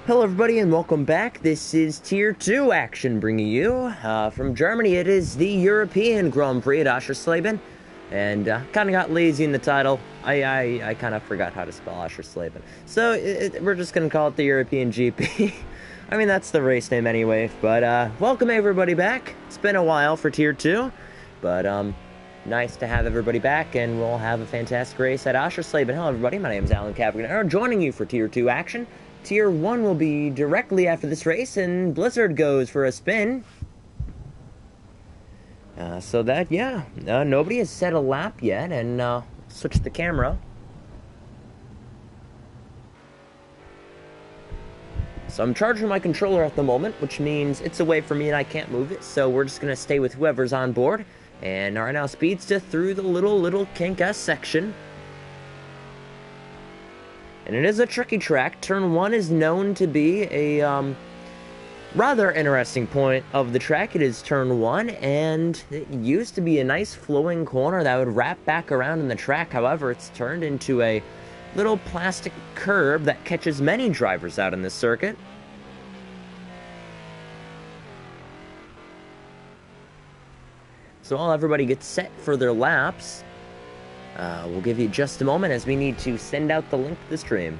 Hello everybody and welcome back. This is Tier 2 action bringing you from Germany. It is the European Grand Prix at Oschersleben. And kind of got lazy in the title. I kind of forgot how to spell Oschersleben. So we're just going to call it the European GP. I mean, that's the race name anyway. But welcome everybody back. It's been a while for Tier 2. But nice to have everybody back, and we'll have a fantastic race at Oschersleben. Hello everybody, my name is Alan Capricorn, joining you for Tier 2 action. Tier 1 will be directly after this race, and Blizzard goes for a spin. Nobody has set a lap yet, and switch the camera. So I'm charging my controller at the moment, which means it's away from me and I can't move it, so we're just going to stay with whoever's on board. And right now, Speedster through the little kink S section. And it is a tricky track. Turn 1 is known to be a rather interesting point of the track. It is turn 1, and it used to be a nice flowing corner that would wrap back around in the track. However, it's turned into a little plastic curb that catches many drivers out in this circuit. So while everybody gets set for their laps, we'll give you just a moment as we need to send out the link to the stream.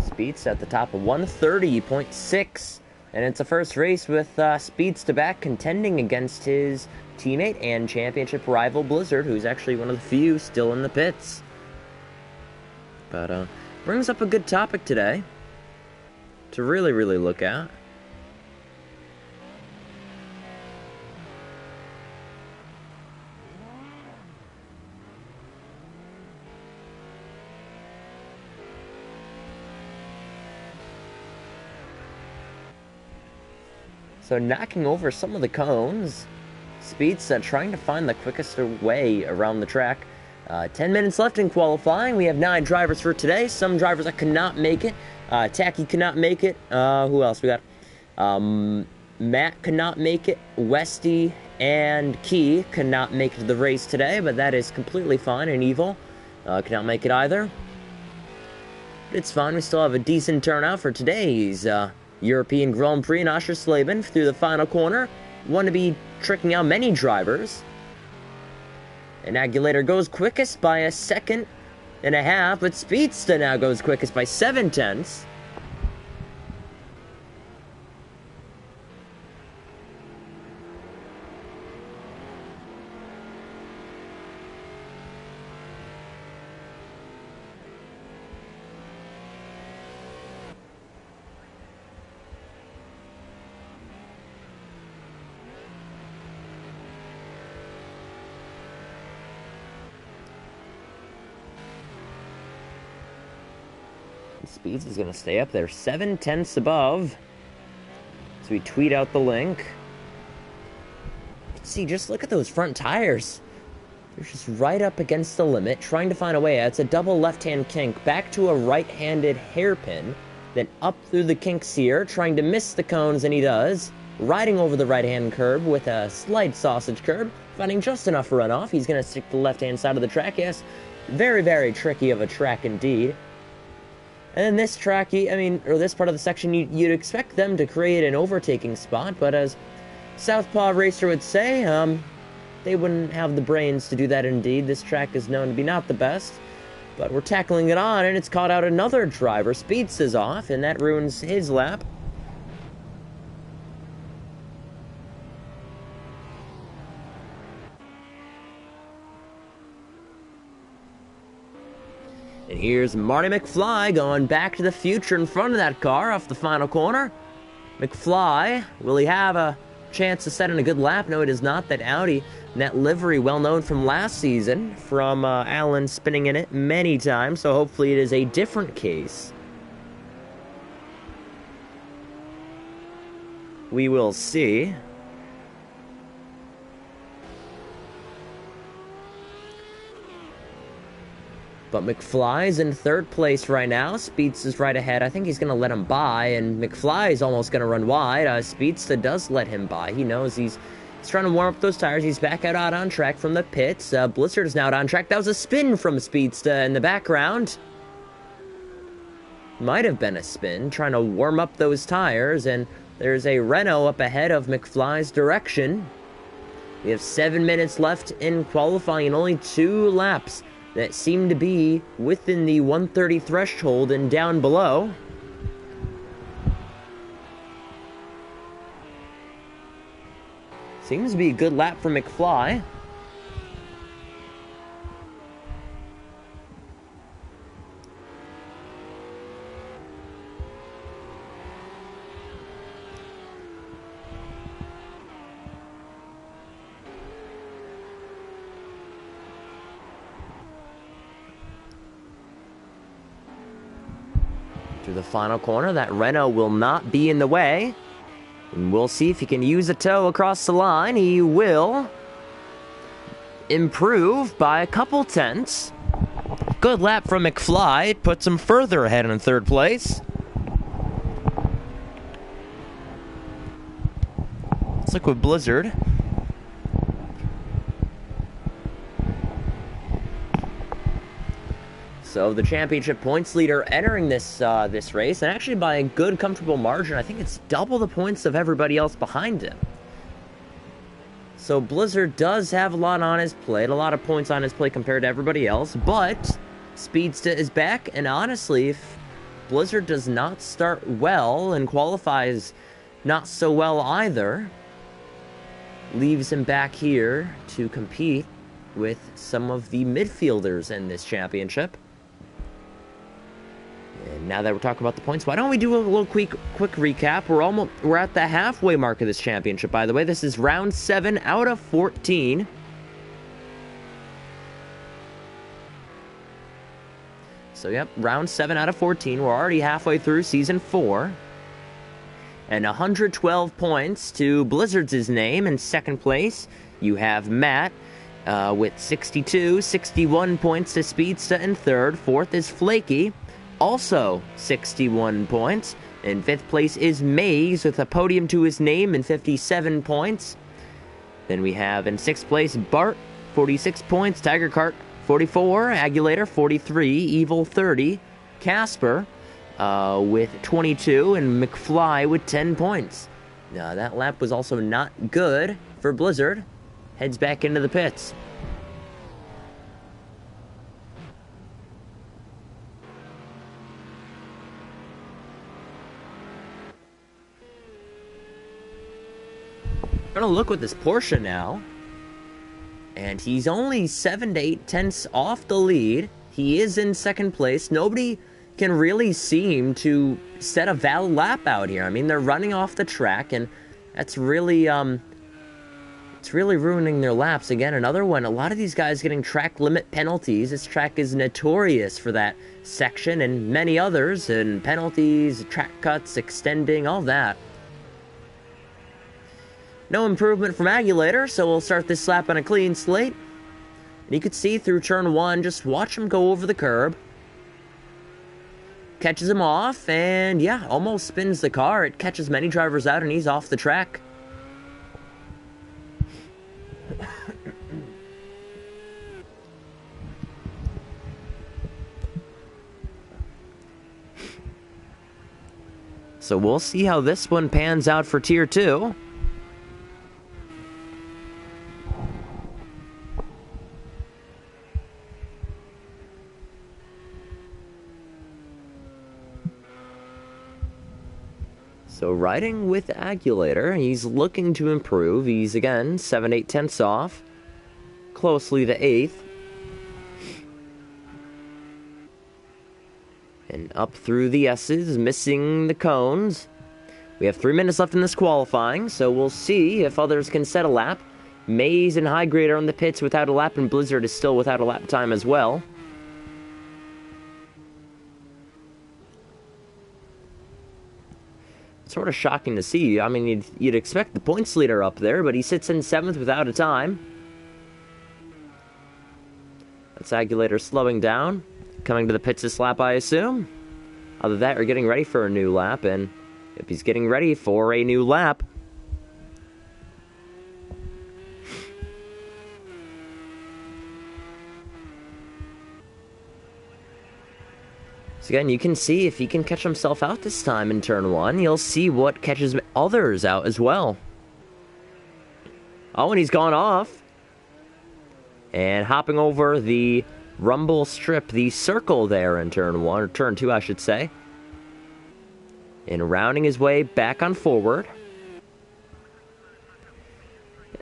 Speeds at the top of 130.6. And it's a first race with Speedster back contending against his teammate and championship rival Blizzard, who's actually one of the few still in the pits. But brings up a good topic today to really look at. So knocking over some of the cones, Speedster trying to find the quickest way around the track. 10 minutes left in qualifying. We have 9 drivers for today. Some drivers that could not make it. Tacky could not make it. Who else we got? Matt could not make it. Westy and Key could not make it to the race today, but that is completely fine. And Evil could not make it either. It's fine. We still have a decent turnout for today's European Grand Prix in Oschersleben through the final corner. Want to be tricking out many drivers. And Agulator goes quickest by 1.5 seconds, but Speedster now goes quickest by 0.7. Speeds is going to stay up there 0.7 above. So we tweet out the link. See, just look at those front tires. They're just right up against the limit, trying to find a way out. It's a double left-hand kink, back to a right-handed hairpin, then up through the kinks here, trying to miss the cones, and he does. Riding over the right-hand curb with a slight sausage curb, finding just enough runoff. He's going to stick to the left-hand side of the track. Yes, very tricky of a track indeed. And then this track, this part of the section, you'd expect them to create an overtaking spot, but as Southpaw Racer would say, they wouldn't have the brains to do that indeed. This track is known to be not the best, but we're tackling it on, and it's caught out another driver. Speeds is off, and that ruins his lap. And here's Marty McFly going back to the future in front of that car off the final corner. McFly, will he have a chance to set in a good lap? No, it is not. That Audi, that livery, well known from last season, from Alan spinning in it many times, so hopefully it is a different case. We will see. But McFly's in third place right now. Speedsta is right ahead. I think he's going to let him by, and McFly is almost going to run wide. Speedsta does let him by. He knows he's trying to warm up those tires. He's back out on track from the pits. Blizzard is now out on track. That was a spin from Speedsta in the background. Might have been a spin, trying to warm up those tires, and there's a Renault up ahead of McFly's direction. We have 7 minutes left in qualifying and only 2 laps that seem to be within the 130 threshold and down below. Seems to be a good lap for McFly. Through the final corner, that Renault will not be in the way. And we'll see if he can use a toe across the line. He will improve by a couple tenths. Good lap from McFly. It puts him further ahead in third place. Let's look with Blizzard. So the championship points leader entering this race, and actually by a good, comfortable margin. I think it's double the points of everybody else behind him. So Blizzard does have a lot on his plate, a lot of points on his plate compared to everybody else, but Speedsta is back, and honestly, if Blizzard does not start well and qualifies not so well either, leaves him back here to compete with some of the midfielders in this championship. And now that we're talking about the points, why don't we do a little quick recap? We're at the halfway mark of this championship, by the way. This is round 7 out of 14. So, yep, round 7 out of 14. We're already halfway through Season 4. And 112 points to Blizzard's name in second place. You have Matt with 62, 61 points to Speedsta in third. Fourth is Flaky, also 61 points. In fifth place is Maze with a podium to his name and 57 points. Then we have in sixth place Bart, 46 points. Tiger Cart, 44. Agulator, 43. Evil, 30. Casper with 22. And McFly with 10 points. Now, that lap was also not good for Blizzard. Heads back into the pits. We're going to look with this Porsche now. And he's only 7 to 8 tenths off the lead. He is in second place. Nobody can really seem to set a valid lap out here. I mean, they're running off the track, and that's really, it's really ruining their laps. Again, another one. A lot of these guys getting track limit penalties. This track is notorious for that section and many others, and penalties, track cuts, extending, all that. No improvement from Agulator, so we'll start this lap on a clean slate. And you could see through turn 1, just watch him go over the curb. Catches him off, and yeah, almost spins the car. It catches many drivers out, and he's off the track. So we'll see how this one pans out for Tier 2. So riding with Agulator, he's looking to improve. He's, again, 7-8 tenths off. Closely to 8th. And up through the S's, missing the cones. We have 3 minutes left in this qualifying, so we'll see if others can set a lap. Maze and High Grade are on the pits without a lap, and Blizzard is still without a lap time as well. Sort of shocking to see. I mean, you'd expect the points leader up there, but he sits in 7th without a time. That's Agulator slowing down. coming to the pits this lap, I assume. Other than that, we're getting ready for a new lap, and if he's getting ready for a new lap, so again, you can see if he can catch himself out this time in turn 1, you'll see what catches others out as well. Oh, and he's gone off. And hopping over the rumble strip, the circle there in turn 1, or turn 2, I should say. And rounding his way back on forward.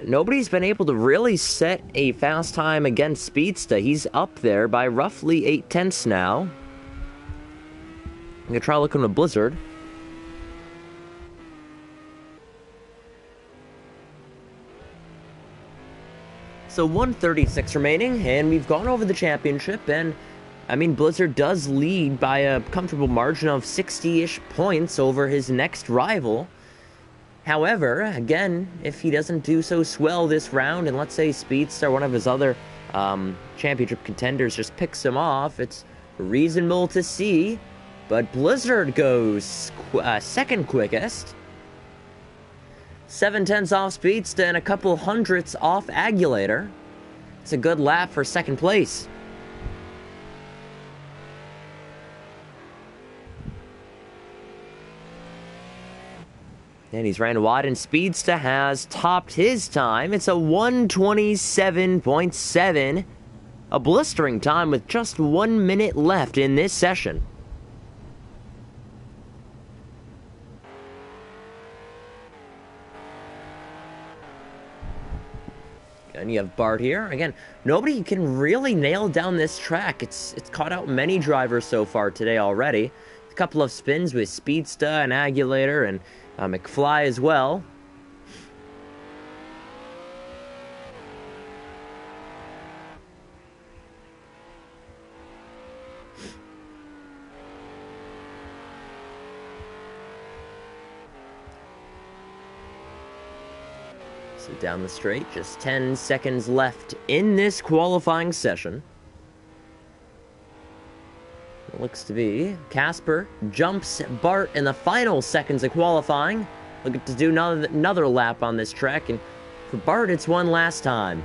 Nobody's been able to really set a fast time against Speedster. He's up there by roughly 8/10 now. I'm going to try looking with Blizzard. So 136 remaining, and we've gone over the championship, and I mean, Blizzard does lead by a comfortable margin of 60-ish points over his next rival. However, again, if he doesn't do so swell this round, and let's say Speedster, one of his other championship contenders, just picks him off, it's reasonable to see. But Blizzard goes second quickest. 7/10 off Speedster and a couple hundredths off Agulator. It's a good lap for second place. And he's ran wide, and Speedster has topped his time. It's a 1:27.7. A blistering time with just 1 minute left in this session. And you have Bart here. Again, nobody can really nail down this track. It's caught out many drivers so far today already. A couple of spins with Speedster and Agulator and McFly as well. So down the straight, just 10 seconds left in this qualifying session. It looks to be Casper jumps Bart in the final seconds of qualifying. Looking to do another lap on this track, and for Bart, it's one last time.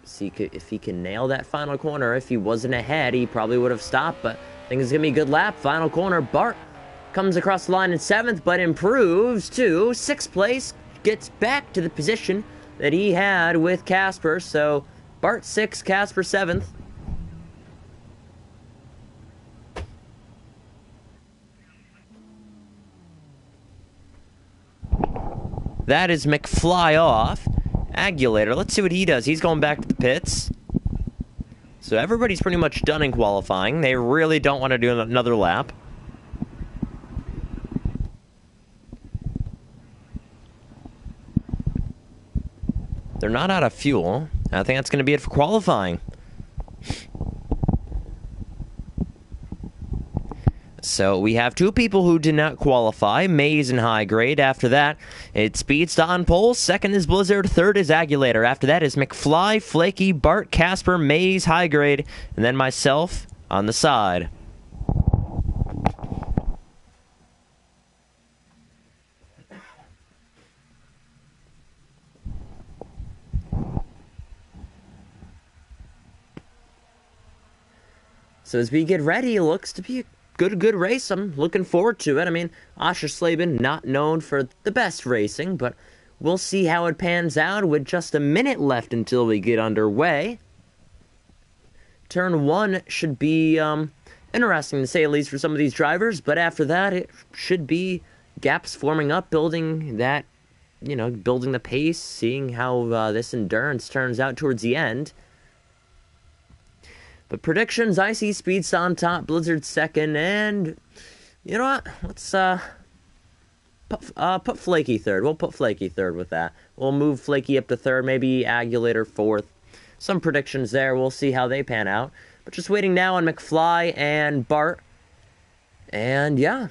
See if he can nail that final corner. If he wasn't ahead, he probably would have stopped, but I think it's going to be a good lap. Final corner, Bart comes across the line in 7th, but improves to 6th place. Gets back to the position that he had with Casper. So Bart 6th, Casper 7th. That is McFly off. Agulator, let's see what he does. He's going back to the pits. So everybody's pretty much done in qualifying. They really don't want to do another lap. They're not out of fuel. I think that's going to be it for qualifying. So we have two people who did not qualify, Maze and High Grade. After that, it's Speedster on pole. Second is Blizzard. Third is Agulator. After that is McFly, Flaky, Bart, Casper, Maze, High Grade, and then myself on the side. So as we get ready, it looks to be a good race. I'm looking forward to it. I mean, Asher Slavin, not known for the best racing, but we'll see how it pans out with just a minute left until we get underway. Turn 1 should be interesting to say at least for some of these drivers, but after that, it should be gaps forming up, building that, building the pace, seeing how this endurance turns out towards the end. But predictions, I see Speedster on top, Blizzard second, and you know what? Let's put Flaky third. We'll put Flaky third with that. We'll move Flaky up to third, maybe Agulator fourth. Some predictions there. We'll see how they pan out. But just waiting now on McFly and Bart. And yeah,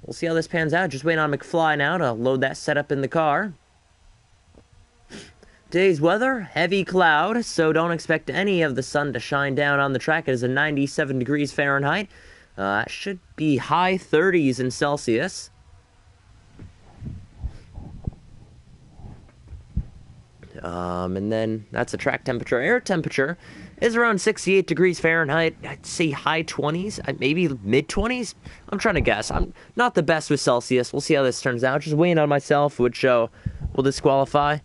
we'll see how this pans out. Just waiting on McFly now to load that setup in the car. Today's weather, heavy cloud, so don't expect any of the sun to shine down on the track. It is a 97 degrees Fahrenheit. Should be high 30s in Celsius. And then that's the track temperature. Air temperature is around 68 degrees Fahrenheit. I'd say high 20s, maybe mid 20s. I'm trying to guess. I'm not the best with Celsius. We'll see how this turns out. Just weighing on myself, which will disqualify.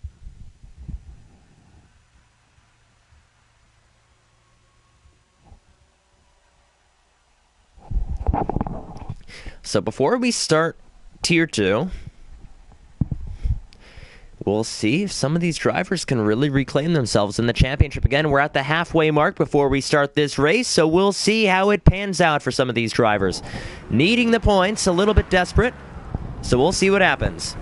So before we start Tier 2, we'll see if some of these drivers can really reclaim themselves in the championship. Again, we're at the halfway mark before we start this race, so we'll see how it pans out for some of these drivers. Needing the points, a little bit desperate, so we'll see what happens.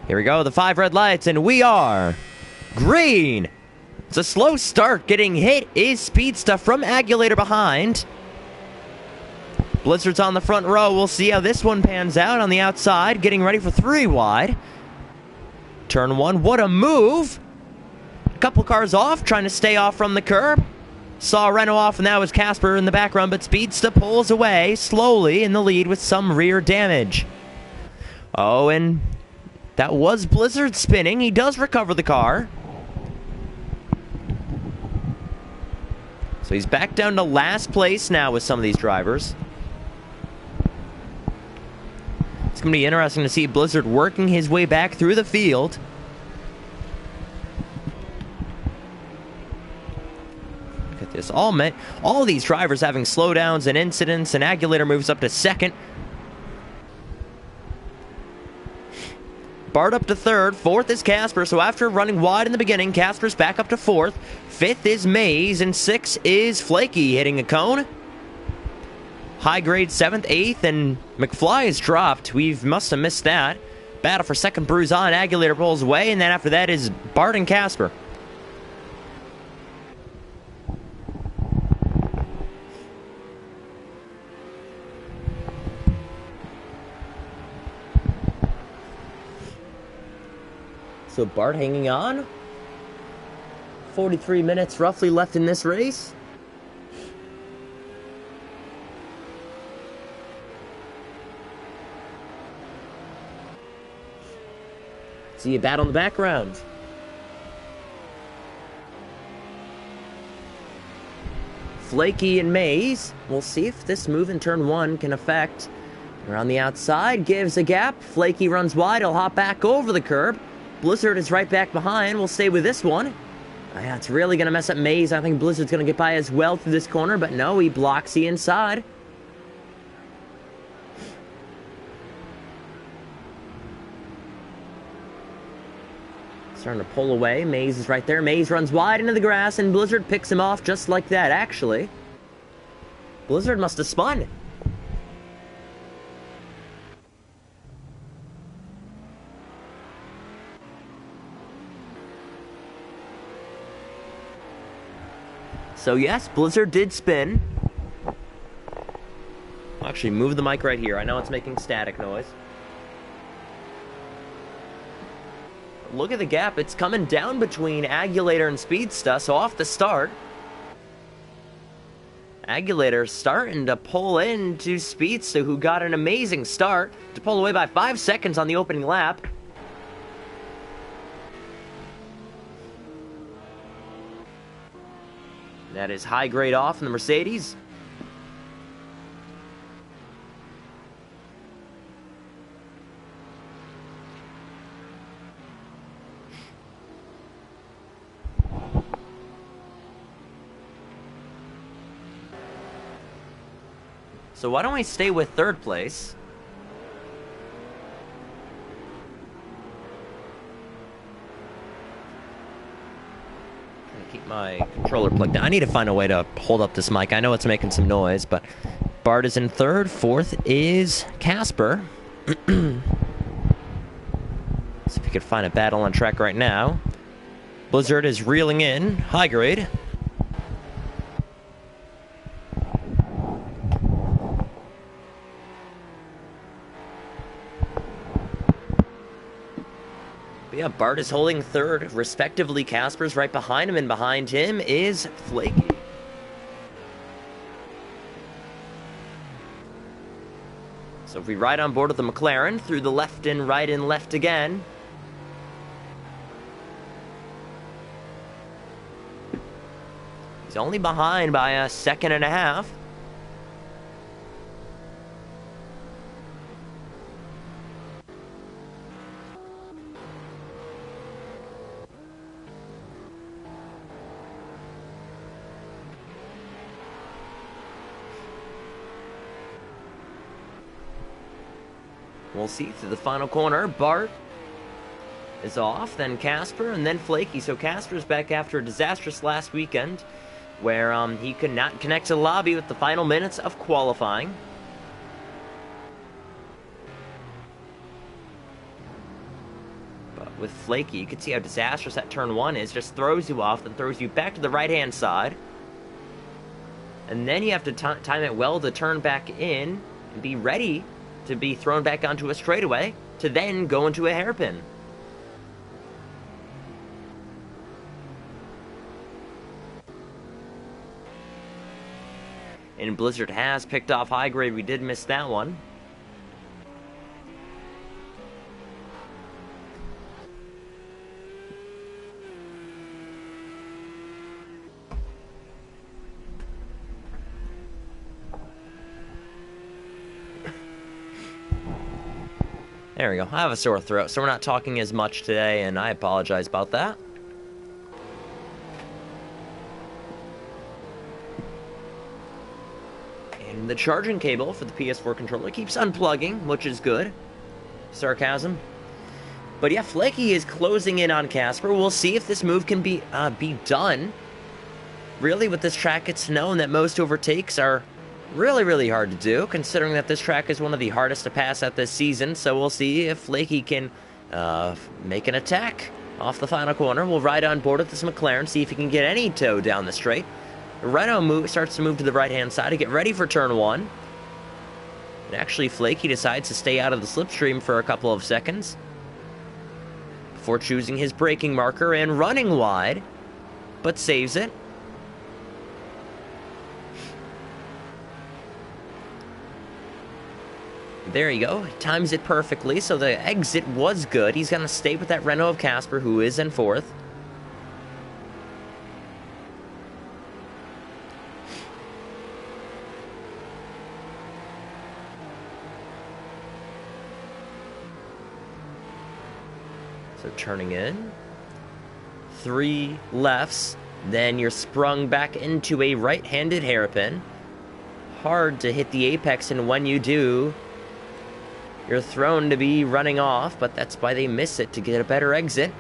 Here we go, the 5 red lights, and we are green. It's a slow start. Getting hit is Speedsta from Agulator behind. Blizzard's on the front row. We'll see how this one pans out on the outside. Getting ready for 3 wide. Turn 1. What a move. A couple cars off, trying to stay off from the curb. Saw Renault off, and that was Casper in the background, but Speedsta pulls away slowly in the lead with some rear damage. Oh, and that was Blizzard spinning. He does recover the car. So he's back down to last place now with some of these drivers. It's going to be interesting to see Blizzard working his way back through the field. Look at this. All these drivers having slowdowns and incidents, and Agulator moves up to second. Bart up to third. Fourth is Casper. So after running wide in the beginning, Casper's back up to fourth. Fifth is Maze, and sixth is Flaky hitting a cone. High grade 7th, 8th, and McFly is dropped. We must have missed that. Battle for second bruise on. Agulator pulls away, and then after that is Bart and Casper. So Bart hanging on. 43 minutes roughly left in this race. See a battle in the background. Flaky and Maze. We'll see if this move in turn 1 can affect. Around the outside, gives a gap. Flaky runs wide, he'll hop back over the curb. Blizzard is right back behind. We'll stay with this one. Yeah, it's really going to mess up Maze. I think Blizzard's going to get by as well through this corner, but no, he blocks the inside. Starting to pull away. Maze is right there. Maze runs wide into the grass, and Blizzard picks him off just like that, actually. Blizzard must have spun. So yes, Blizzard did spin. I'll actually move the mic right here. I know it's making static noise. Look at the gap. It's coming down between Agulator and Speedsta, so off the start. Agulator starting to pull into Speedsta, who got an amazing start to pull away by 5 seconds on the opening lap. That is high grade off in the Mercedes. So why don't we stay with third place? Keep my controller plugged in. I need to find a way to hold up this mic. I know it's making some noise, but Bart is in third. Fourth is Casper. See if we could find a battle on track right now. Blizzard is reeling in. High grade. Yeah, Bart is holding third, respectively. Casper's right behind him, and behind him is Flaky. So if we ride on board with the McLaren, through the left and right and left again. He's only behind by a second and a half. We'll see through the final corner. Bart is off, then Casper, and then Flaky. So Casper's back after a disastrous last weekend where he could not connect to the lobby with the final minutes of qualifying. But with Flaky, you can see how disastrous that turn one is. Just throws you off, then throws you back to the right-hand side. And then you have to time it well to turn back in and be ready to be thrown back onto a straightaway to then go into a hairpin. And Blizzard has picked off high grade. We did miss that one. There we go. I have a sore throat, so we're not talking as much today, and I apologize about that. And the charging cable for the PS4 controller keeps unplugging, which is good. Sarcasm. But yeah, Flaky is closing in on Casper. We'll see if this move can be done. Really, with this track, it's known that most overtakes are really hard to do, considering that this track is one of the hardest to pass at this season. So we'll see if Flaky can make an attack off the final corner. We'll ride on board with this McLaren, see if he can get any toe down the straight. Renault starts to move to the right-hand side to get ready for turn one. And actually, Flaky decides to stay out of the slipstream for a couple of seconds before choosing his braking marker and running wide, but saves it. There you go. Times it perfectly, so the exit was good. He's going to stay with that Renault of Casper, who is in fourth. So turning in. 3 lefts. Then you're sprung back into a right-handed hairpin. Hard to hit the apex, and when you do, you're thrown to be running off, but that's why they miss it, to get a better exit.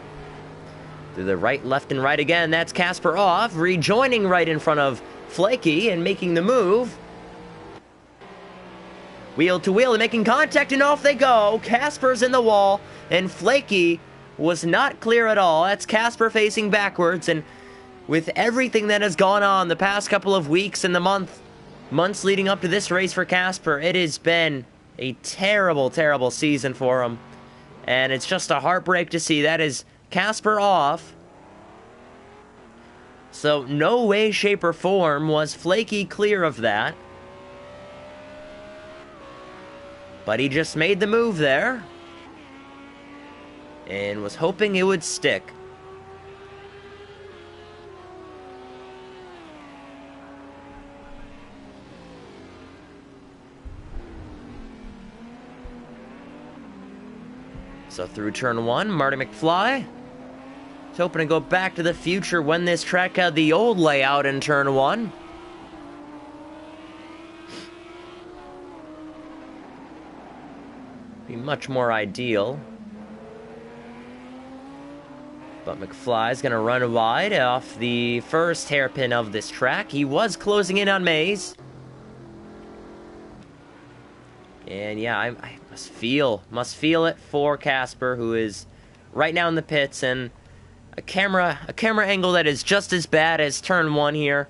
Through the right, left, and right again. That's Casper off, rejoining right in front of Flaky and making the move. Wheel to wheel and making contact, and off they go. Casper's in the wall, and Flaky was not clear at all. That's Casper facing backwards, and with everything that has gone on the past couple of weeks and the months leading up to this race for Casper, it has been a terrible season for him. And it's just a heartbreak to see. That is Casper off. So no way, shape, or form was Flaky clear of that. But he just made the move there. And was hoping it would stick. So through turn one, Marty McFly is hoping to go back to the future when this track had the old layout in turn one. Be much more ideal. But McFly's going to run wide off the first hairpin of this track. He was closing in on Maze. And yeah, I must feel it for Casper, who is right now in the pits, and a camera angle that is just as bad as turn one here.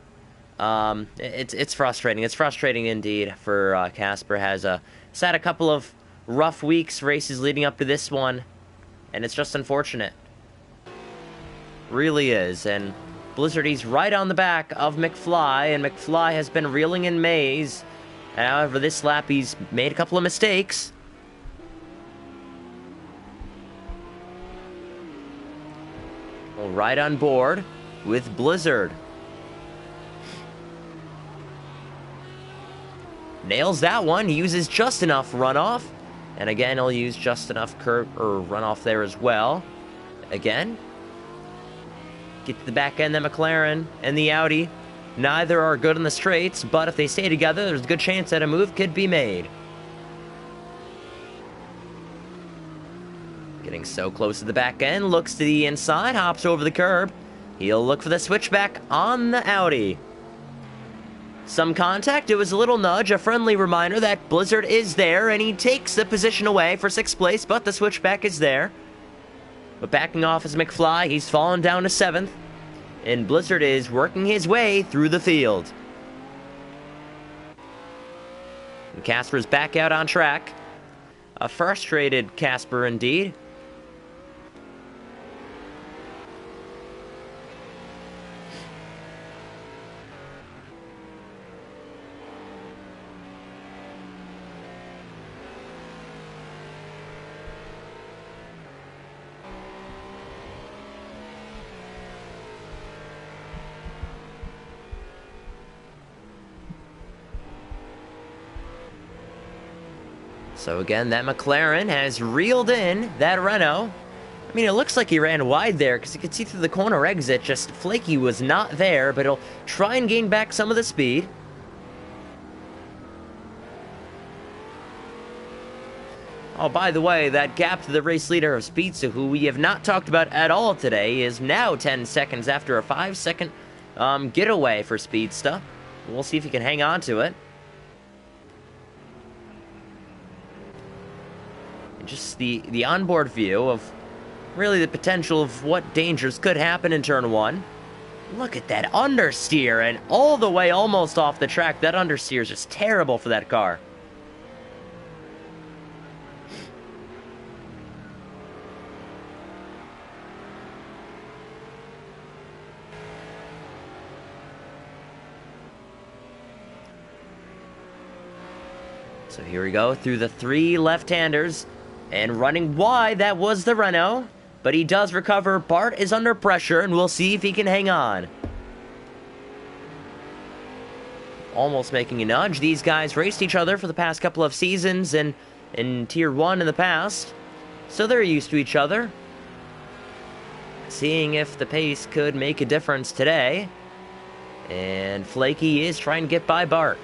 It's frustrating. It's frustrating indeed for Casper. Has had a couple of rough weeks, races leading up to this one. and it's just unfortunate. Really is, and Blizzard, he's right on the back of McFly, and McFly has been reeling in Maze. However, this lap he's made a couple of mistakes. Well, right on board with Blizzard. Nails that one. He uses just enough runoff. And again, he'll use just enough curb or runoff there as well. Again. Get to the back end, the McLaren and the Audi. Neither are good in the straights, but if they stay together, there's a good chance that a move could be made. Getting so close to the back end, looks to the inside, hops over the curb. He'll look for the switchback on the Audi. Some contact, it was a little nudge, a friendly reminder that Blizzard is there, and he takes the position away for 6th place, but the switchback is there. But backing off is McFly, he's fallen down to 7th, and Blizzard is working his way through the field. And Casper's back out on track. A frustrated Casper indeed. So again, that McLaren has reeled in that Renault. I mean, it looks like he ran wide there because you could see through the corner exit, just Flaky was not there, but he'll try and gain back some of the speed. Oh, by the way, that gap to the race leader of Speedsta, who we have not talked about at all today, is now 10 seconds after a 5-second getaway for Speedsta. We'll see if he can hang on to it. Just the onboard view of really the potential of what dangers could happen in turn 1. Look at that understeer, and all the way almost off the track. That understeer is just terrible for that car. So here we go through the 3 left-handers. And running wide, that was the Renault. But he does recover. Bart is under pressure, and we'll see if he can hang on. Almost making a nudge. These guys raced each other for the past couple of seasons and in Tier 1 in the past. So they're used to each other. Seeing if the pace could make a difference today. And Flaky is trying to get by Bart.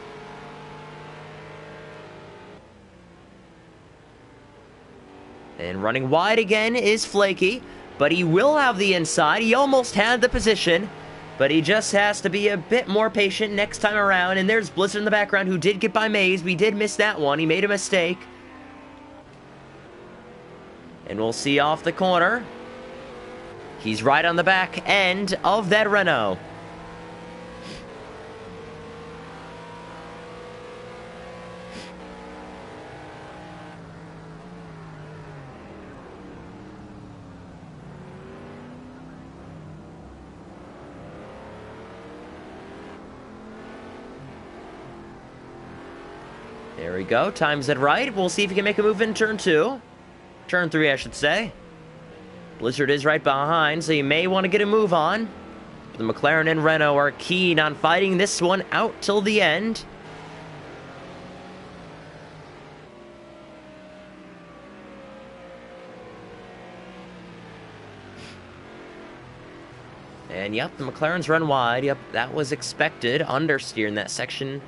And running wide again is Flaky, but he will have the inside. He almost had the position, but he just has to be a bit more patient next time around. And there's Blizzard in the background, who did get by Maze. We did miss that one. He made a mistake. And we'll see off the corner. He's right on the back end of that Renault. There we go, times it right. We'll see if he can make a move in turn 2. Turn 3, I should say. Blizzard is right behind, so you may want to get a move on. The McLaren and Renault are keen on fighting this one out till the end. And yep, the McLaren's run wide. Yep, that was expected. Understeer in that section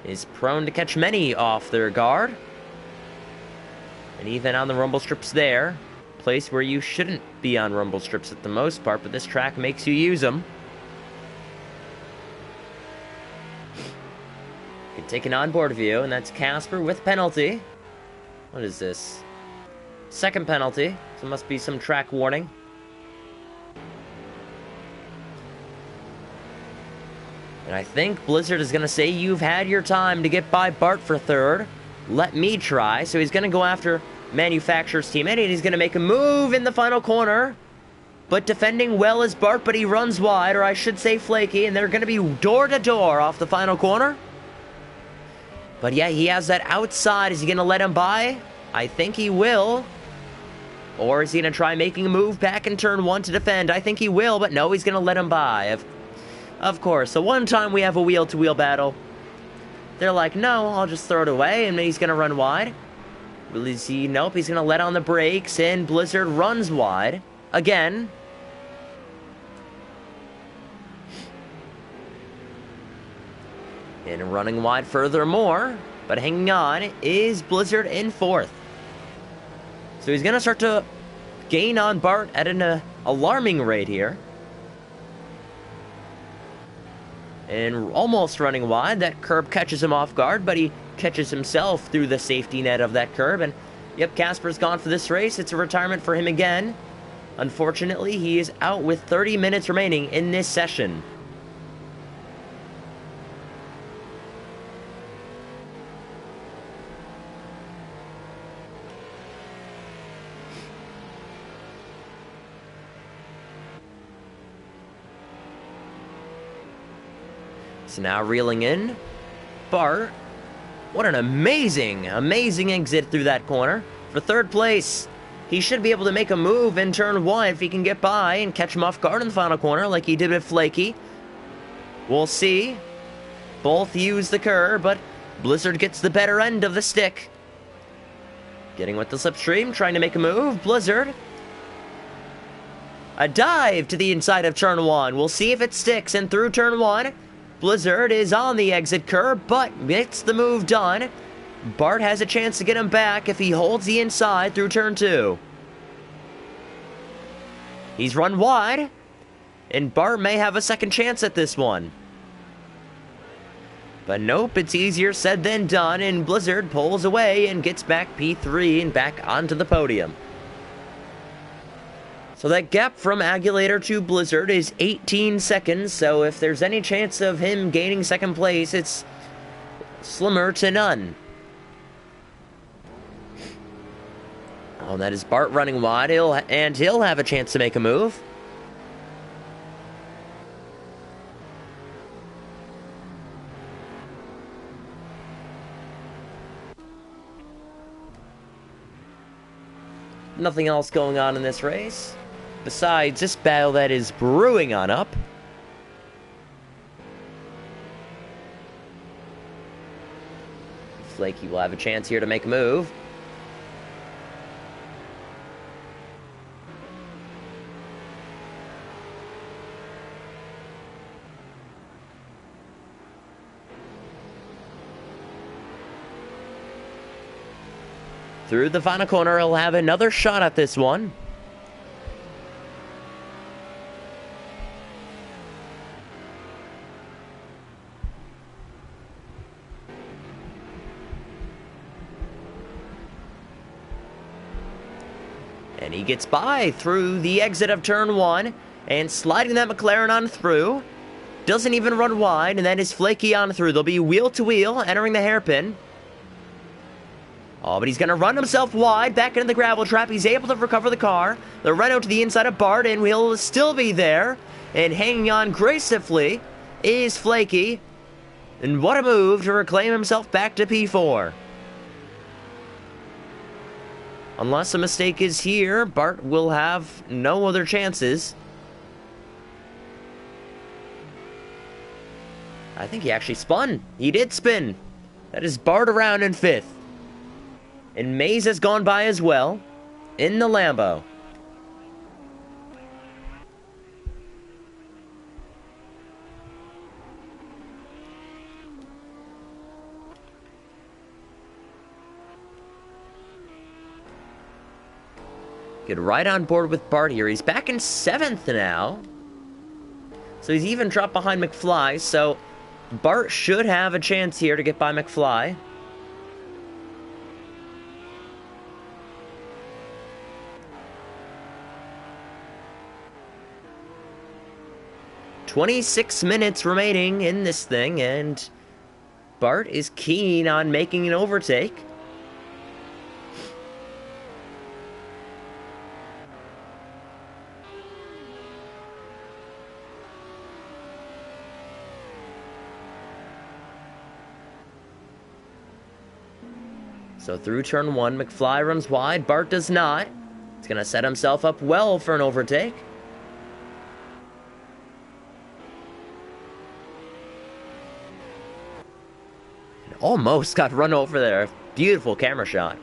is prone to catch many off their guard. And even on the rumble strips there, place where you shouldn't be on rumble strips at the most part, but this track makes you use them. You can take an onboard view, and that's Casper with penalty. What is this? Second penalty, so must be some track warning. And I think Blizzard is going to say, you've had your time to get by Bart for third. Let me try. So he's going to go after manufacturer's teammate, and he's going to make a move in the final corner. But defending well is Bart, but he runs wide, or I should say Flaky, and they're going to be door-to-door off the final corner. But yeah, he has that outside. Is he going to let him by? I think he will. Or is he going to try making a move back in turn 1 to defend? I think he will, but no, he's going to let him by. Of course. So one time we have a wheel-to-wheel battle. They're like, no, I'll just throw it away, and he's going to run wide. Will he see? Nope, he's going to let on the brakes, and Blizzard runs wide. Again. And running wide furthermore, but hanging on is Blizzard in 4th. So he's going to start to gain on Bart at an alarming rate here. And almost running wide. That curb catches him off guard, but he catches himself through the safety net of that curb. And yep, Casper's gone for this race. It's a retirement for him again. Unfortunately, he is out with 30 minutes remaining in this session. So now reeling in, Bart. What an amazing exit through that corner. For 3rd place, he should be able to make a move in turn 1 if he can get by and catch him off guard in the final corner like he did with Flaky. We'll see. Both use the curb, but Blizzard gets the better end of the stick. Getting with the slipstream, trying to make a move. Blizzard. A dive to the inside of turn 1. We'll see if it sticks, and through turn 1, Blizzard is on the exit curb, but gets the move done. Bart has a chance to get him back if he holds the inside through turn 2. He's run wide, and Bart may have a second chance at this one. But nope, it's easier said than done, and Blizzard pulls away and gets back P3 and back onto the podium. So that gap from Agulator to Blizzard is 18 seconds, so if there's any chance of him gaining 2nd place, it's slimmer to none. Oh, that is Bart running wide, he'll have a chance to make a move. Nothing else going on in this race, besides this battle that is brewing on up. Flaky will have a chance here to make a move. Through the final corner, he'll have another shot at this one. And he gets by through the exit of turn 1 and sliding that McLaren on through. Doesn't even run wide, and that is Flaky on through. They'll be wheel to wheel, entering the hairpin. Oh, but he's going to run himself wide back into the gravel trap. He's able to recover the car. The run out to the inside of Bart, and he'll still be there. And hanging on gracefully is Flaky. And what a move to reclaim himself back to P4. Unless a mistake is here, Bart will have no other chances. I think he actually spun. He did spin. That is Bart around in 5th. And Maze has gone by as well in the Lambo. Get right on board with Bart here. He's back in 7th now. So he's even dropped behind McFly. So Bart should have a chance here to get by McFly. "26 minutes remaining in this thing, and Bart is keen on making an overtake. So through turn 1, McFly runs wide. Bart does not. He's going to set himself up well for an overtake. And almost got run over there. Beautiful camera shot.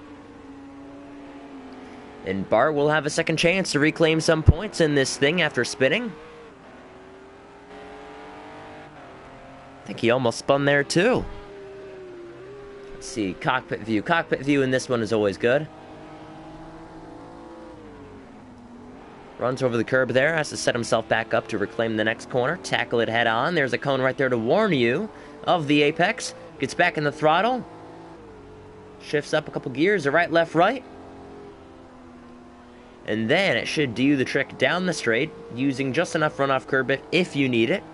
And Bart will have a second chance to reclaim some points in this thing after spinning. I think he almost spun there too. Let's see, cockpit view. Cockpit view in this one is always good. Runs over the curb there, has to set himself back up to reclaim the next corner. Tackle it head on. There's a cone right there to warn you of the apex. Gets back in the throttle. Shifts up a couple gears, a right, left, right. And then it should do the trick down the straight, using just enough runoff curb if you need it.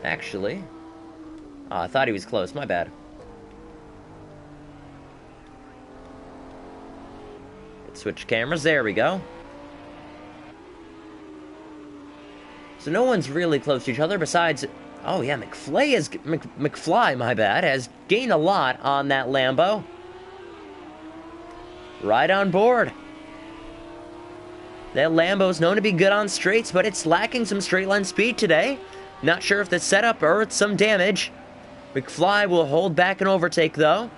Actually, oh, I thought he was close, my bad. Switch cameras, there we go. So no one's really close to each other besides, oh yeah, McFly, my bad, has gained a lot on that Lambo. Right on board. That Lambo's known to be good on straights, but it's lacking some straight line speed today. Not sure if the setup or it's some damage. McFly will hold back an overtake though.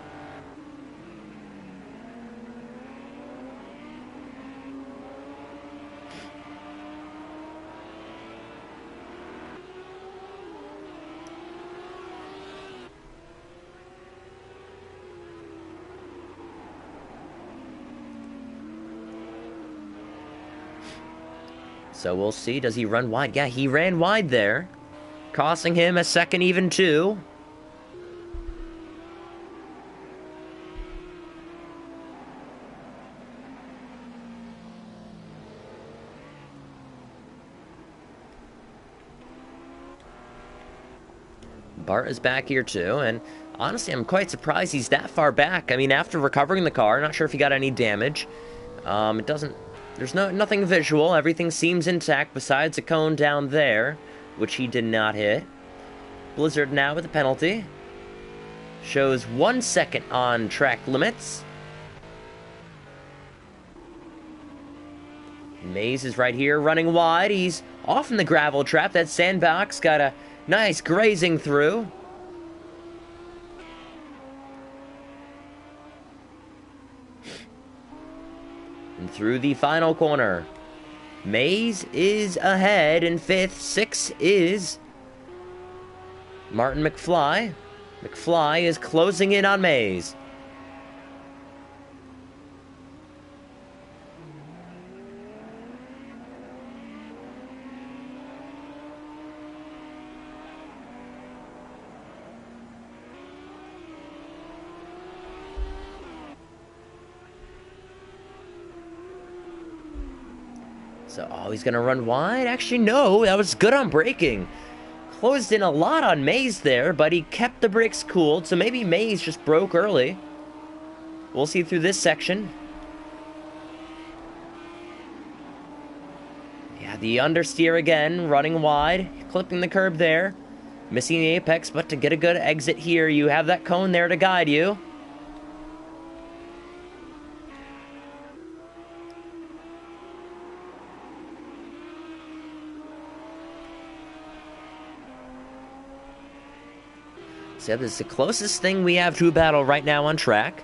So we'll see, does he run wide? Yeah, he ran wide there, costing him a second even two. Bart is back here too, and honestly, I'm quite surprised he's that far back. I mean, after recovering the car, not sure if he got any damage. It doesn't... There's nothing visual. Everything seems intact besides a cone down there, which he did not hit. Blizzard now with a penalty. Shows 1 second on track limits. Maze is right here running wide. He's off in the gravel trap. That sandbox got a nice grazing through. And through the final corner. Maze is ahead in 5th. 6th is Martin McFly. McFly is closing in on Maze. So, oh, he's going to run wide? Actually, no, that was good on braking. Closed in a lot on Maze there, but he kept the brakes cooled, so maybe Maze just broke early. We'll see through this section. Yeah, the understeer again, running wide, clipping the curb there. Missing the apex, but to get a good exit here, you have that cone there to guide you. So this is the closest thing we have to a battle right now on track.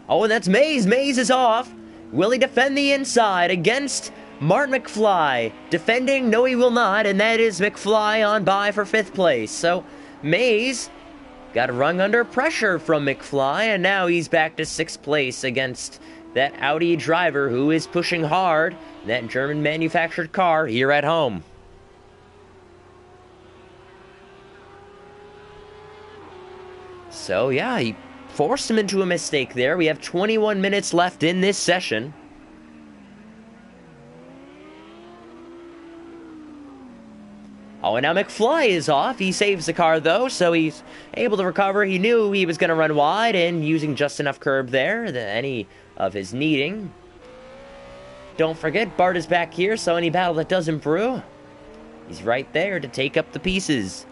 Oh, and that's Maze. Maze is off. Will he defend the inside against Martin McFly? Defending? No, he will not. And that is McFly on by for 5th place. So Maze got rung under pressure from McFly, and now he's back to 6th place against that Audi driver who is pushing hard that German manufactured car here at home. So, yeah, he forced him into a mistake there. We have 21 minutes left in this session. Oh, and now McFly is off. He saves the car, though, so he's able to recover. He knew he was going to run wide, and using just enough curb there than any of his needing. Don't forget, Bart is back here, so any battle that doesn't brew, he's right there to take up the pieces.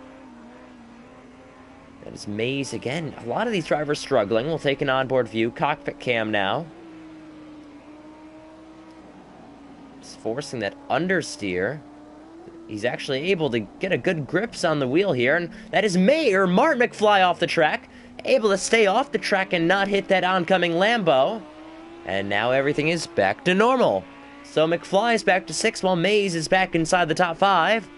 There's Maze again. A lot of these drivers struggling. We'll take an onboard view. Cockpit cam now. Just forcing that understeer. He's actually able to get a good grips on the wheel here, and that is Martin McFly off the track, able to stay off the track and not hit that oncoming Lambo. And now everything is back to normal. So McFly is back to 6, while Maze is back inside the top 5.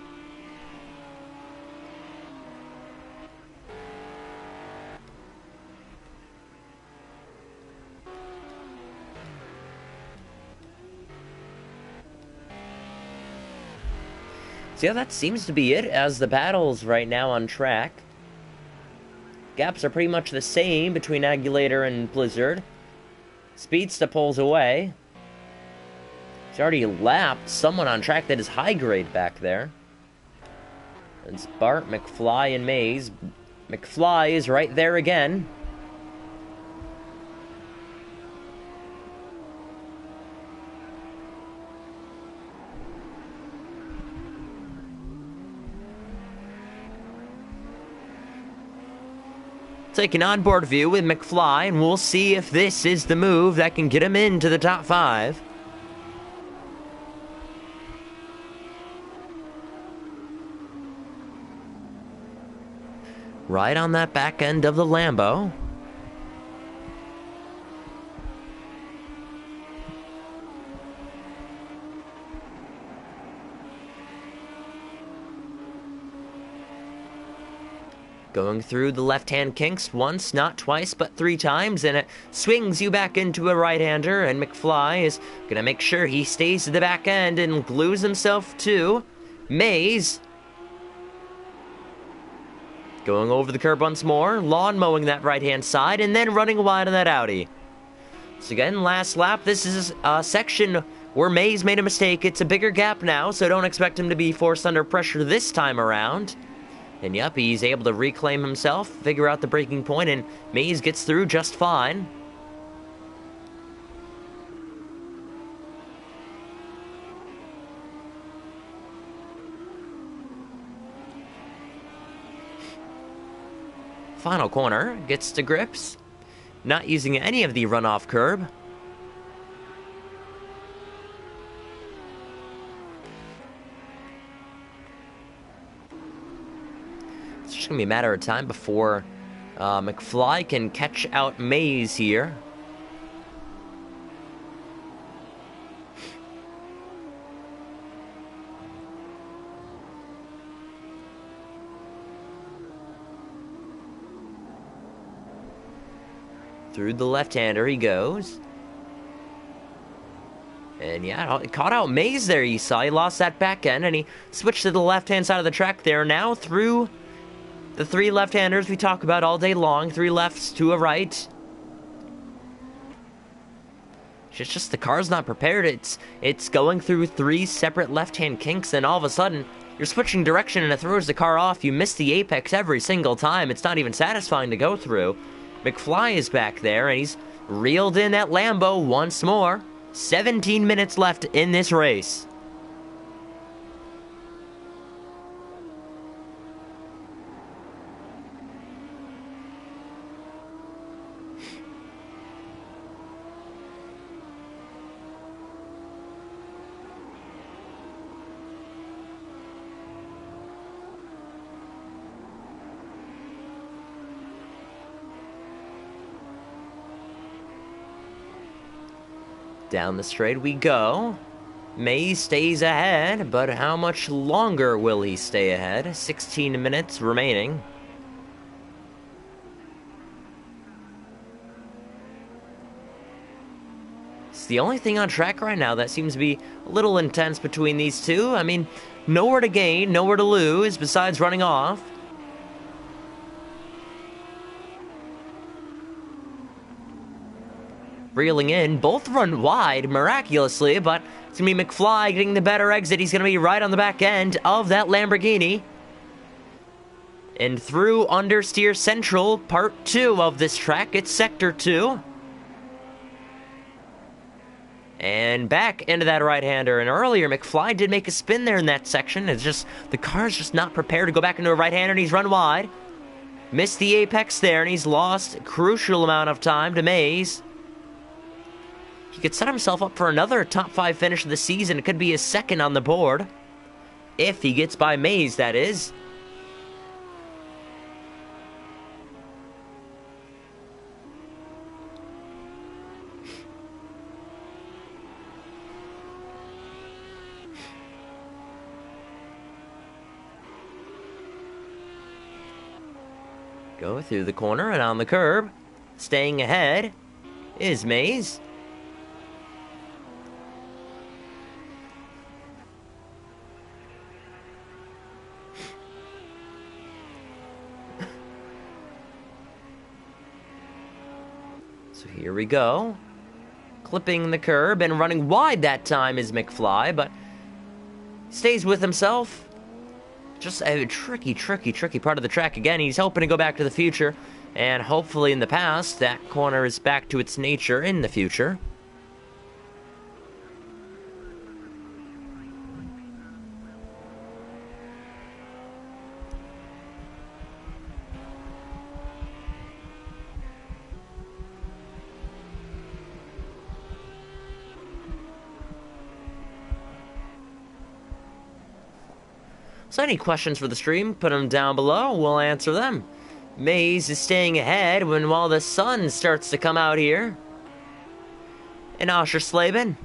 So yeah, that seems to be it as the battles right now on track. Gaps are pretty much the same between Agulator and Blizzard. Speedsta pulls away. He's already lapped someone on track that is high grade back there. It's Bart, McFly, and Maze. McFly is right there again. Take an onboard view with McFly, and we'll see if this is the move that can get him into the top 5. Right on that back end of the Lambo. Going through the left-hand kinks once, not twice, but 3 times, and it swings you back into a right-hander, and McFly is going to make sure he stays to the back end and glues himself to Maze. Going over the curb once more, lawn mowing that right-hand side, and then running wide on that Audi. So again, last lap, this is a section where Maze made a mistake. It's a bigger gap now, so don't expect him to be forced under pressure this time around. And yep, he's able to reclaim himself, figure out the breaking point, and Maze gets through just fine. Final corner, gets to grips, not using any of the runoff curb. It's just going to be a matter of time before McFly can catch out Maze here. Through the left-hander he goes. And yeah, it caught out Maze there, you saw. He lost that back end, and he switched to the left-hand side of the track there. Now through the 3 left-handers we talk about all day long. 3 lefts to a right. It's just the car's not prepared. It's going through 3 separate left-hand kinks, and all of a sudden, you're switching direction and it throws the car off. You miss the apex every single time. It's not even satisfying to go through. McFly is back there, and he's reeled in that Lambo once more. 17 minutes left in this race. Down the straight we go. Maze stays ahead, but how much longer will he stay ahead? 16 minutes remaining. It's the only thing on track right now that seems to be a little intense between these two. I mean, nowhere to gain, nowhere to lose, besides running off. Reeling in, both run wide, miraculously, but it's going to be McFly getting the better exit. He's going to be right on the back end of that Lamborghini. And through understeer central, part 2 of this track, it's sector 2. And back into that right-hander. And earlier, McFly did make a spin there in that section. It's just, the car's just not prepared to go back into a right-hander, and he's run wide. Missed the apex there, and he's lost a crucial amount of time to Mays. He could set himself up for another top 5 finish of the season. It could be his second on the board. If he gets by Mays, that is. Go through the corner and on the curb. Staying ahead is Mays. So here we go. Clipping the curb and running wide that time is McFly, but stays with himself. Just a tricky part of the track again. He's hoping to go back to the future, and hopefully in the past, that corner is back to its nature in the future. So any questions for the stream, put them down below, we'll answer them. Mays is staying ahead while the sun starts to come out here. And Oschersleben.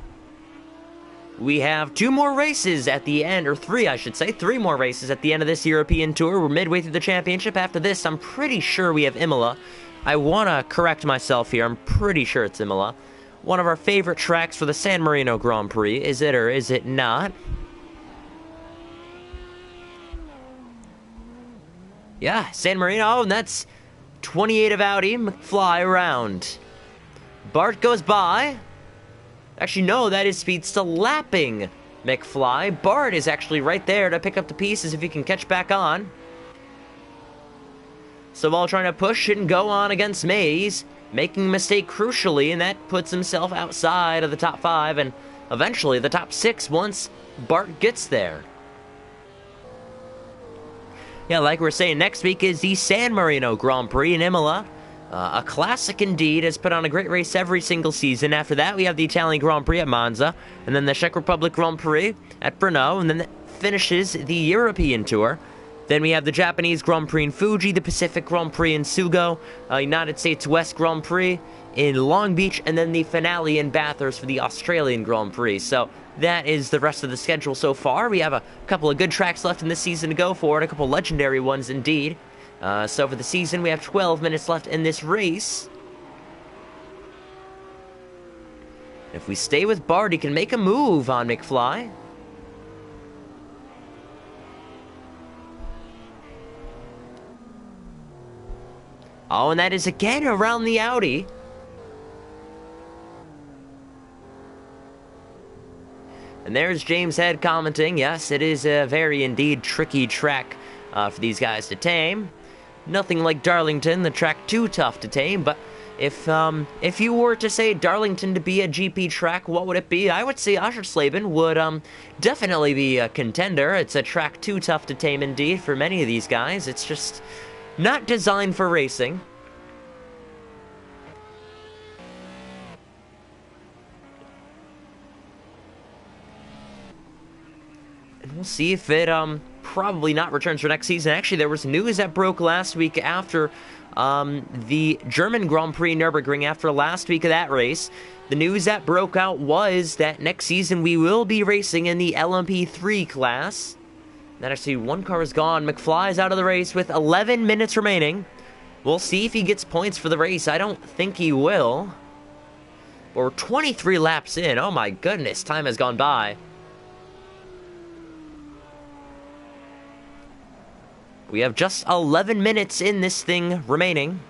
We have 2 more races at the end, or 3 I should say, 3 more races at the end of this European Tour. We're midway through the championship. After this, I'm pretty sure we have Imola. I want to correct myself here, I'm pretty sure it's Imola. One of our favorite tracks for the San Marino Grand Prix. Is it or is it not? Yeah, San Marino, and that's 28 of Audi, McFly around. Bart goes by. Actually, no, that is speed still lapping McFly. Bart is actually right there to pick up the pieces if he can catch back on. So while trying to push and go on against Mays, making a mistake crucially, and that puts himself outside of the top 5 and eventually the top 6 once Bart gets there. Yeah, like we're saying, next week is the San Marino Grand Prix in Imola. A classic indeed, has put on a great race every single season. After that, we have the Italian Grand Prix at Monza, and then the Czech Republic Grand Prix at Brno, and then that finishes the European Tour. Then we have the Japanese Grand Prix in Fuji, the Pacific Grand Prix in Sugo, United States West Grand Prix in Long Beach, and then the finale in Bathurst for the Australian Grand Prix. So that is the rest of the schedule so far. We have a couple of good tracks left in this season to go for it, a couple legendary ones indeed. So for the season, we have 12 minutes left in this race. If we stay with Bart, he can make a move on McFly. Oh, and that is again around the Audi. And there's James Head commenting. Yes, it is a very indeed tricky track for these guys to tame. Nothing like Darlington, the track too tough to tame, but if you were to say Darlington to be a GP track, what would it be? I would say Oschersleben would definitely be a contender. It's a track too tough to tame indeed for many of these guys. It's just not designed for racing. And we'll see if it probably not returns for next season. Actually, there was news that broke last week after the German Grand Prix Nürburgring, after last week of that race. The news that broke out was that next season we will be racing in the LMP3 class. That actually one car is gone. McFly is out of the race with 11 minutes remaining. We'll see if he gets points for the race. I don't think he will. But we're 23 laps in. Oh my goodness, time has gone by. We have just 11 minutes in this thing remaining.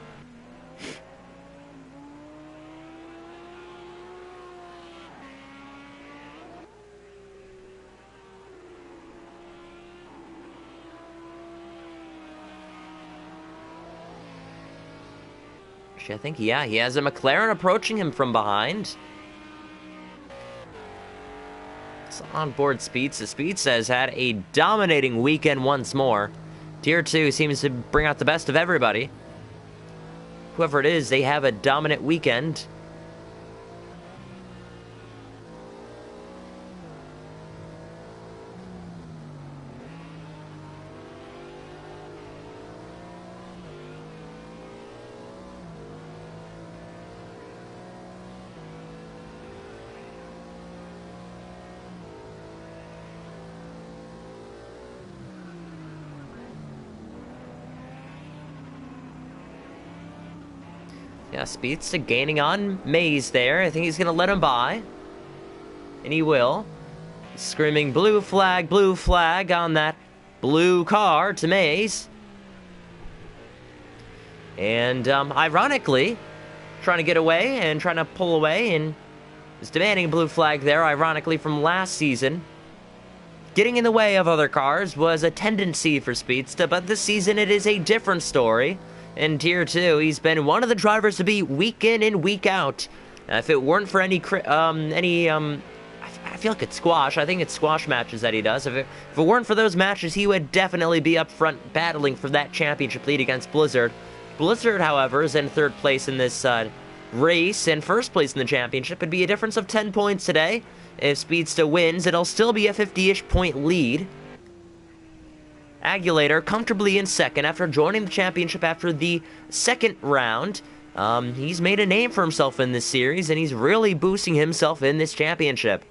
Actually, I think, yeah, he has a McLaren approaching him from behind. It's onboard Speeds. The Speeds has had a dominating weekend once more. Tier 2 seems to bring out the best of everybody. Whoever it is, they have a dominant weekend. Yeah, Speedster gaining on Maze there. I think he's going to let him by. And he will. Screaming blue flag on that blue car to Maze. And ironically, trying to get away and trying to pull away and is demanding a blue flag there, ironically, from last season. Getting in the way of other cars was a tendency for Speedster, but this season it is a different story. In Tier 2, he's been one of the drivers to beat week in and week out. If it weren't for I feel like it's squash. I think it's squash matches that he does. If it weren't for those matches, he would definitely be up front battling for that championship lead against Blizzard. Blizzard, however, is in third place in this race, and first place in the championship. It'd be a difference of 10 points today. If Speedster wins, it'll still be a 50-ish point lead. Agulator comfortably in second after joining the championship after the second round. He's made a name for himself in this series, and he's really boosting himself in this championship.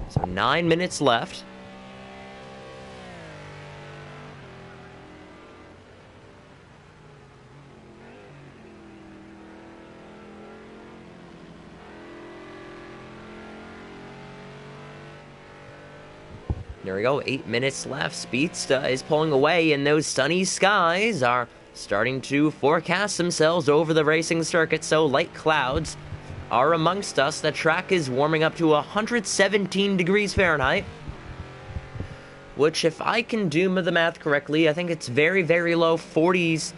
So 9 minutes left. There we go, 8 minutes left. Speedster is pulling away, and those sunny skies are starting to forecast themselves over the racing circuit, so light clouds are amongst us. The track is warming up to 117 degrees Fahrenheit, which, if I can do the math correctly, I think it's very, very low 40s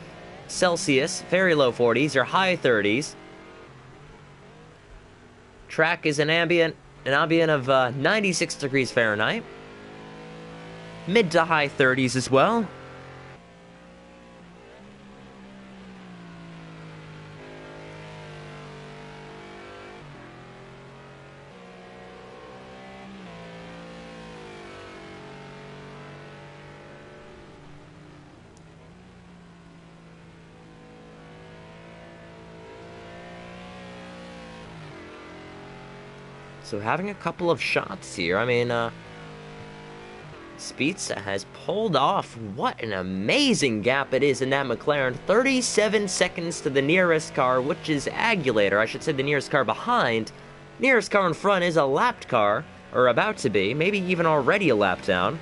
Celsius, very low 40s or high 30s. Track is an ambient of 96 degrees Fahrenheit. Mid to high 30s as well. So having a couple of shots here, I mean, Speedster has pulled off. What an amazing gap it is in that McLaren. 37 seconds to the nearest car, which is Agulator. I should say the nearest car behind. Nearest car in front is a lapped car, or about to be, maybe even already a lap down.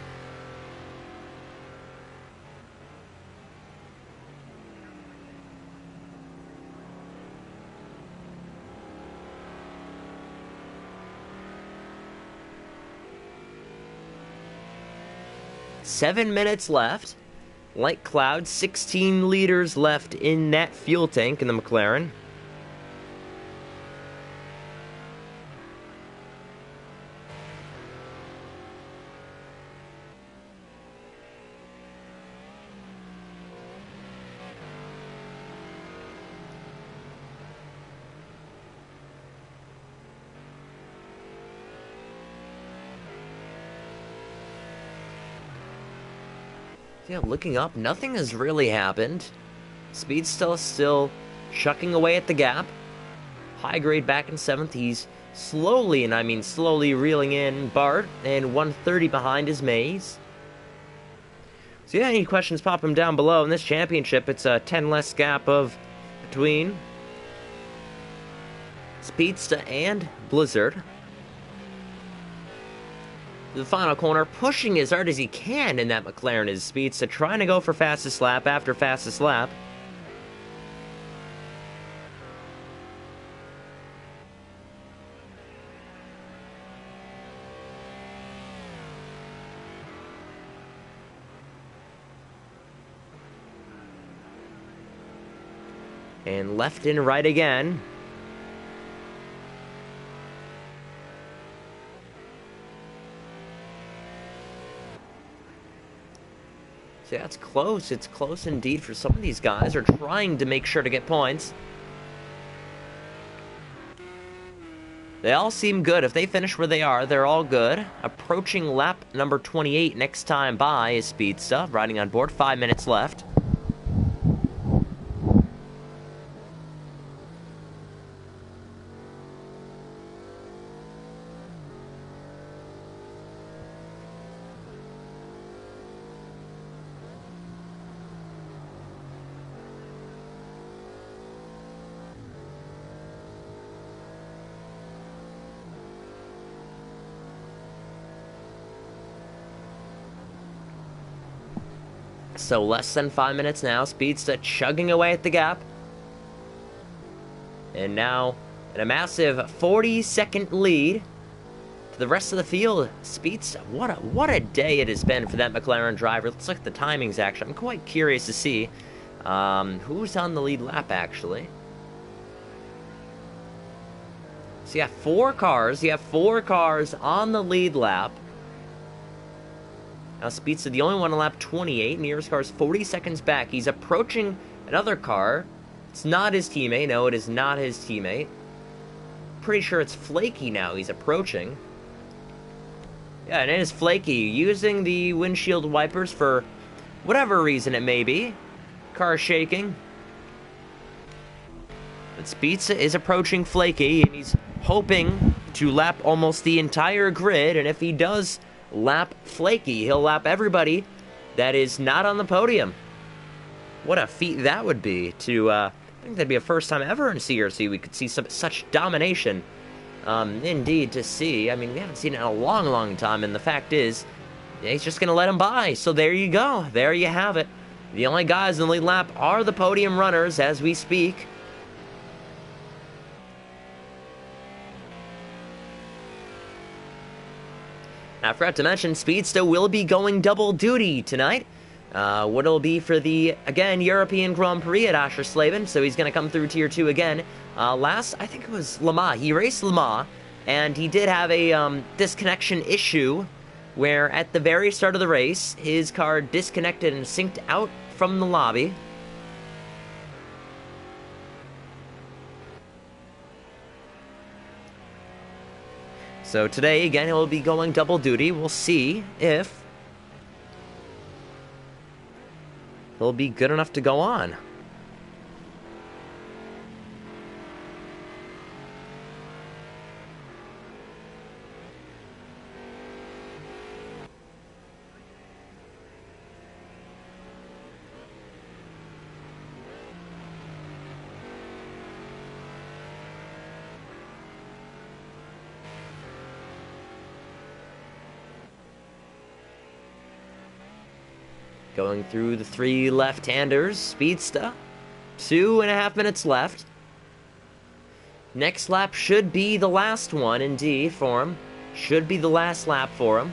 Seven minutes left. Light clouds, 16 liters left in that fuel tank in the McLaren. Yeah, looking up, nothing has really happened. Speedster still chucking away at the gap. High grade back in 7th. He's slowly, and I mean slowly, reeling in Bart, and 130 behind is Maze. So yeah, any questions, pop them down below. In this championship, it's a 10 less gap between Speedster and Blizzard. The final corner, pushing as hard as he can in that McLaren is Speedster, trying to go for fastest lap after fastest lap. And left and right again. So yeah, it's close. It's close indeed for some of these guys are trying to make sure to get points. They all seem good. If they finish where they are, they're all good. Approaching lap number 28 next time by is Speedsta, riding on board. 5 minutes left. So less than 5 minutes now. Speedsta chugging away at the gap. And now in a massive 40-second lead to the rest of the field. Speedsta, what a day it has been for that McLaren driver. Let's look at the timings, actually. I'm quite curious to see who's on the lead lap, actually. So you have 4 cars. You have 4 cars on the lead lap. Now Speedsta, the only one on lap 28. Nearest car is 40 seconds back. He's approaching another car. It's not his teammate. No, it is not his teammate. Pretty sure it's Flaky now he's approaching. Yeah, and it is Flaky, using the windshield wipers for whatever reason it may be. Car shaking. But Speedsta is approaching Flaky, and he's hoping to lap almost the entire grid, and if he does lap Flaky, he'll lap everybody that is not on the podium. What a feat that would be to, I think that'd be a first time ever in CRC we could see such domination, indeed, to see. I mean, we haven't seen it in a long time, and the fact is, he's just going to let him by. So there you go. There you have it. The only guys in the lead lap are the podium runners as we speak. I forgot to mention, Speedsta will be going double duty tonight. What it'll be for the, again, European Grand Prix at Aschersleben, so he's going to come through Tier 2 again. I think it was Le Mans. He raced Le Mans, and he did have a disconnection issue, where at the very start of the race, his car disconnected and synced out from the lobby. So today, again, he'll be going double duty. We'll see if he'll be good enough to go on. Going through the 3 left-handers, Speedsta. 2.5 minutes left. Next lap should be the last one, indeed, for him. Should be the last lap for him.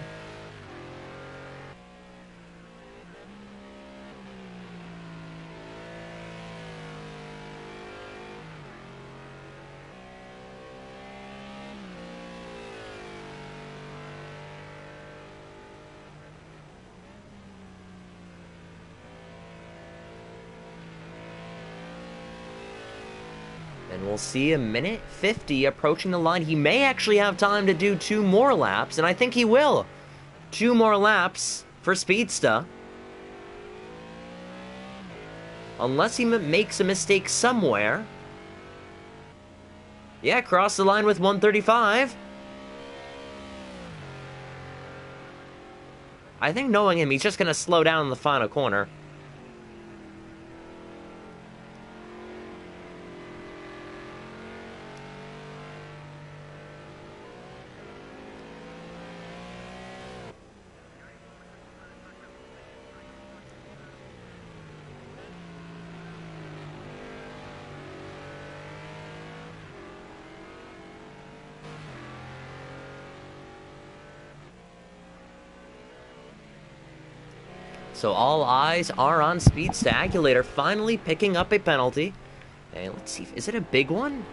And we'll see a minute 50 approaching the line. He may actually have time to do 2 more laps, and I think he will. 2 more laps for Speedsta. Unless he makes a mistake somewhere. Yeah, cross the line with 135. I think knowing him, he's just going to slow down in the final corner. So all eyes are on Speedsta. Agulator finally picking up a penalty. And let's see, is it a big one?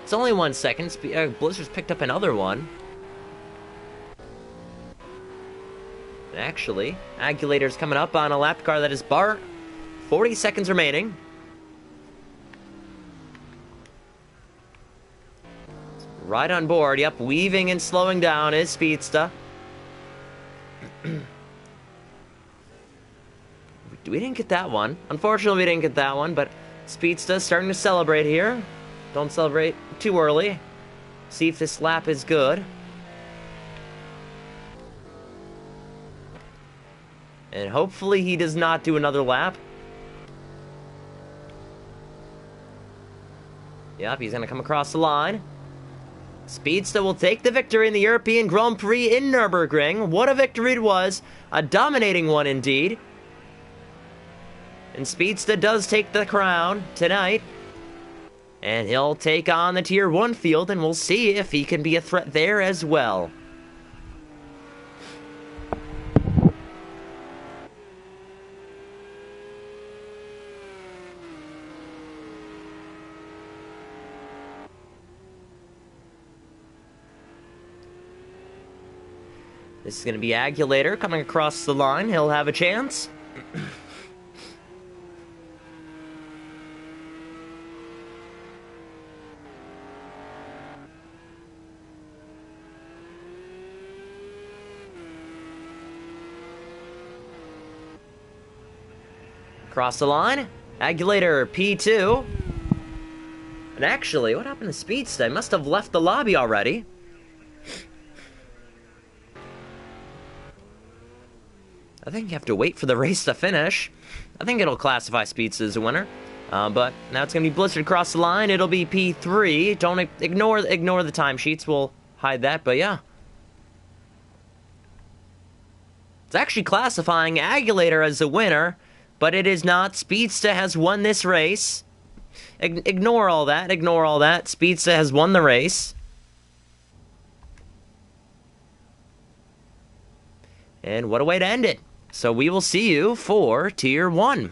It's only 1 second. Blizzard's picked up another one. Actually, Agulator's coming up on a lap car that is Bart. 40 seconds remaining. Right on board. Yep, weaving and slowing down is Speedsta. We didn't get that one. Unfortunately, we didn't get that one, but Speedsta's starting to celebrate here. Don't celebrate too early. See if this lap is good. And hopefully he does not do another lap. Yep, he's going to come across the line. Speedsta will take the victory in the European Grand Prix in Nürburgring. What a victory it was. A dominating one indeed. And Speedsta does take the crown tonight. And he'll take on the Tier 1 field, and we'll see if he can be a threat there as well. This is going to be Agulator coming across the line. He'll have a chance. Across the line. Agulator P2. And actually, what happened to Speedsta? He must have left the lobby already. I think you have to wait for the race to finish. I think it'll classify Speedsta as a winner. But now it's going to be Blizzard across the line. It'll be P3. Don't ignore the timesheets. We'll hide that, but yeah. It's actually classifying Agulator as a winner, but it is not. Speedsta has won this race. Ignore all that. Ignore all that. Speedsta has won the race. And what a way to end it. So we will see you for Tier 1.